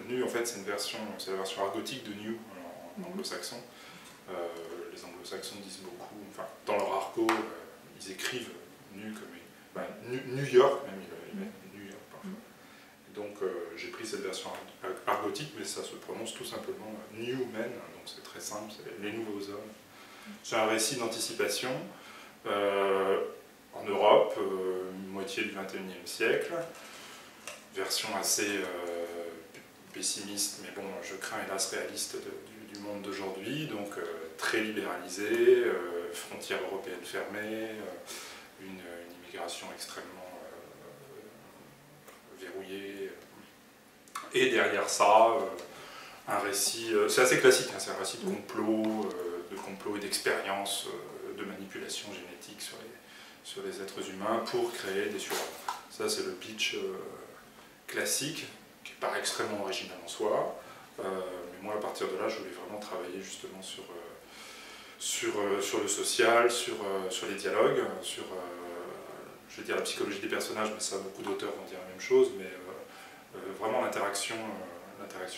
Nu, en fait, c'est la version argotique de new en anglo-saxon. Les anglo-saxons disent beaucoup, enfin, dans leur argot, ils écrivent nu comme New York, même ils mettent New York parfois. Et donc j'ai pris cette version argotique, mais ça se prononce tout simplement New Men, donc c'est très simple, c'est les nouveaux hommes. C'est un récit d'anticipation en Europe, moitié du XXIe siècle, version assez pessimiste, mais bon, je crains hélas réaliste du monde d'aujourd'hui, donc très libéralisé, frontières européennes fermées, une immigration extrêmement verrouillée, et derrière ça, un récit, c'est assez classique, hein, c'est un récit de complot et d'expérience, de manipulation génétique sur les êtres humains pour créer des surhommes. Ça c'est le pitch classique, qui n'est pas extrêmement original en soi, mais moi à partir de là je voulais vraiment travailler justement sur le social, sur les dialogues, sur je vais dire la psychologie des personnages, mais ça beaucoup d'auteurs vont dire la même chose, mais vraiment l'interaction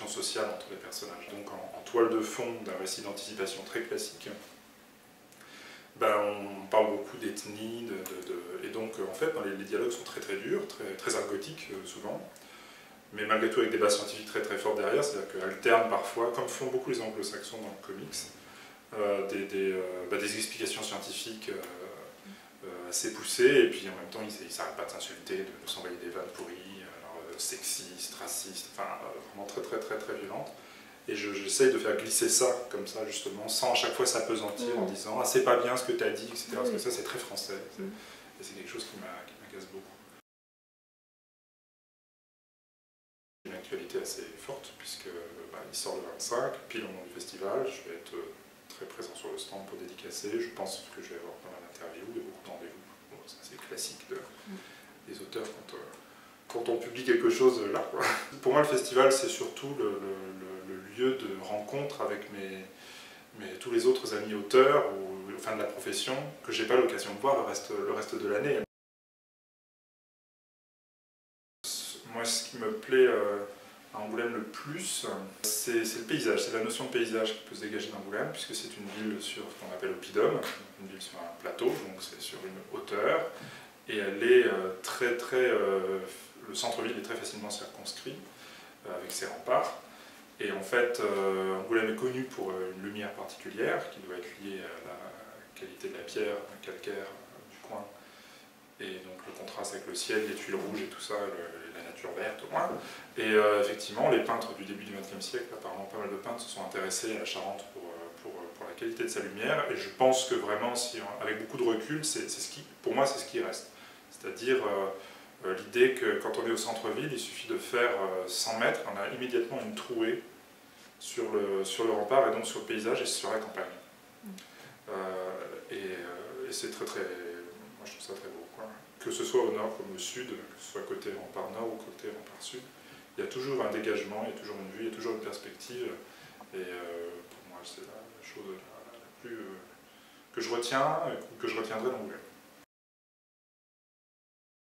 sociale entre les personnages. Donc en toile de fond d'un récit d'anticipation très classique, ben, on parle beaucoup d'ethnie, et donc en fait les dialogues sont très durs, très argotiques souvent, mais malgré tout avec des bases scientifiques très fortes derrière, c'est-à-dire qu'alternent parfois, comme font beaucoup les anglo-saxons dans le comics, des explications scientifiques assez poussées, et puis en même temps ils ne s'arrêtent pas de s'insulter, de s'envoyer des vannes pourries, sexistes, racistes, enfin vraiment très violentes. Et j'essaye de faire glisser ça comme ça justement, sans à chaque fois s'apesantir en disant ah c'est pas bien ce que tu as dit, etc. Parce que ça c'est très français, et c'est quelque chose qui m'agace beaucoup. Une actualité assez forte, puisque il sort le 25, pile au moment du festival, je vais être très présent sur le stand pour dédicacer, je pense que je vais avoir pas mal d'interviews et beaucoup de rendez-vous. Bon, c'est assez classique des auteurs quand on publie quelque chose là, quoi. Pour moi le festival c'est surtout le lieu de rencontre avec tous les autres amis auteurs ou enfin de la profession que j'ai pas l'occasion de voir le reste de l'année. Moi ce qui me plaît à Angoulême le plus, c'est le paysage, c'est la notion de paysage qui peut se dégager d'Angoulême, puisque c'est une ville sur ce qu'on appelle Oppidum, une ville sur un plateau, donc c'est sur une hauteur, et elle est le centre-ville est très facilement circonscrit, avec ses remparts. Et en fait, Angoulême est connu pour une lumière particulière, qui doit être liée à la qualité de la pierre calcaire du coin, et donc le contraste avec le ciel, les tuiles rouges et tout ça, la nature verte au moins. Et effectivement, les peintres du début du XXe siècle, apparemment pas mal de peintres, se sont intéressés à la Charente pour la qualité de sa lumière, et je pense que vraiment, avec beaucoup de recul, pour moi c'est ce qui reste. C'est-à-dire l'idée que quand on est au centre-ville, il suffit de faire 100 mètres, on a immédiatement une trouée sur le rempart et donc sur le paysage et sur la campagne. Et c'est moi je trouve ça très beau, quoi. Que ce soit au nord comme au sud, que ce soit côté rempart nord ou côté rempart sud, il y a toujours un dégagement, il y a toujours une vue, il y a toujours une perspective, et pour moi c'est la chose la plus que je retiens, que je retiendrai dans l'Angoulême.